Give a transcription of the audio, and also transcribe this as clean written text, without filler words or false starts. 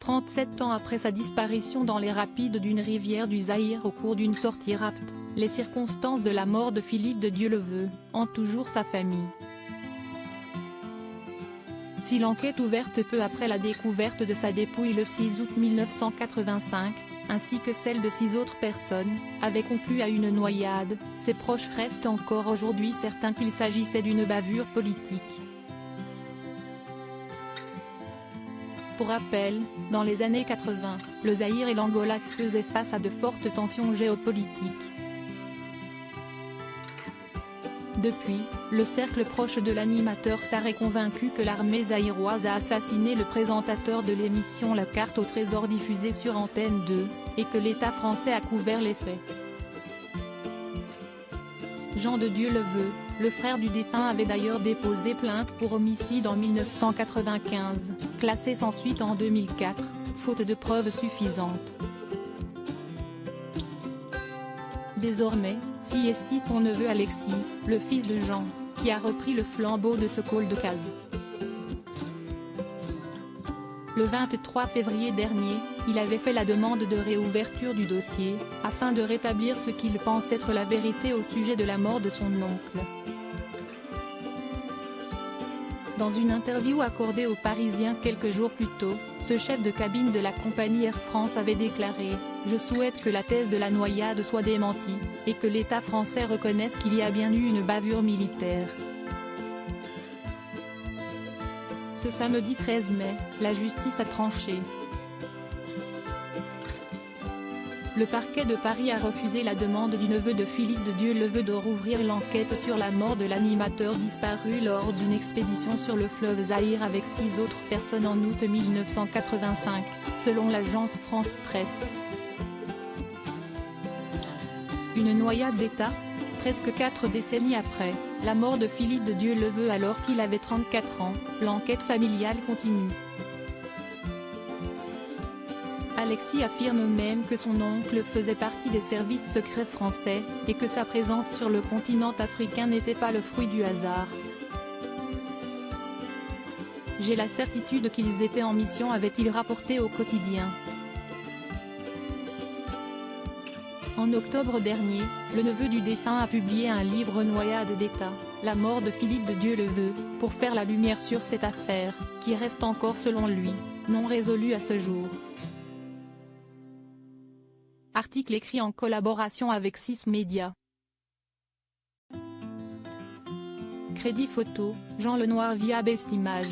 37 ans après sa disparition dans les rapides d'une rivière du Zaïre au cours d'une sortie raft, les circonstances de la mort de Philippe de Dieuleveux hantent toujours sa famille. Si l'enquête ouverte peu après la découverte de sa dépouille le 6 août 1985, ainsi que celle de 6 autres personnes, avait conclu à une noyade, ses proches restent encore aujourd'hui certains qu'il s'agissait d'une bavure politique. Pour rappel, dans les années 80, le Zaïre et l'Angola faisaient face à de fortes tensions géopolitiques. Depuis, le cercle proche de l'animateur star est convaincu que l'armée zaïroise a assassiné le présentateur de l'émission La Carte au Trésor diffusée sur Antenne 2, et que l'État français a couvert les faits. Jean de Dieuleveux, le frère du défunt, avait d'ailleurs déposé plainte pour homicide en 1995, classé sans suite en 2004, faute de preuves suffisantes. Désormais, c'est son neveu Alexis, le fils de Jean, qui a repris le flambeau de ce cold case. Le 23 février dernier, il avait fait la demande de réouverture du dossier, afin de rétablir ce qu'il pense être la vérité au sujet de la mort de son oncle. Dans une interview accordée aux Parisiens quelques jours plus tôt, ce chef de cabine de la compagnie Air France avait déclaré « Je souhaite que la thèse de la noyade soit démentie, et que l'État français reconnaisse qu'il y a bien eu une bavure militaire ». Ce samedi 13 mai, la justice a tranché. Le parquet de Paris a refusé la demande du neveu de Philippe de Dieuleveux de rouvrir l'enquête sur la mort de l'animateur disparu lors d'une expédition sur le fleuve Zaïre avec 6 autres personnes en août 1985, selon l'agence France Presse. Une noyade d'État, presque 4 décennies après la mort de Philippe de Dieuleveux alors qu'il avait 34 ans, l'enquête familiale continue. Alexis affirme même que son oncle faisait partie des services secrets français, et que sa présence sur le continent africain n'était pas le fruit du hasard. « J'ai la certitude qu'ils étaient en mission », avait-il rapporté au quotidien. En octobre dernier, le neveu du défunt a publié un livre Noyade d'État, la mort de Philippe de Dieuleveux, pour faire la lumière sur cette affaire, qui reste encore selon lui, non résolue à ce jour. Article écrit en collaboration avec 6 médias. Crédit photo, Jean Lenoir via Bestimage.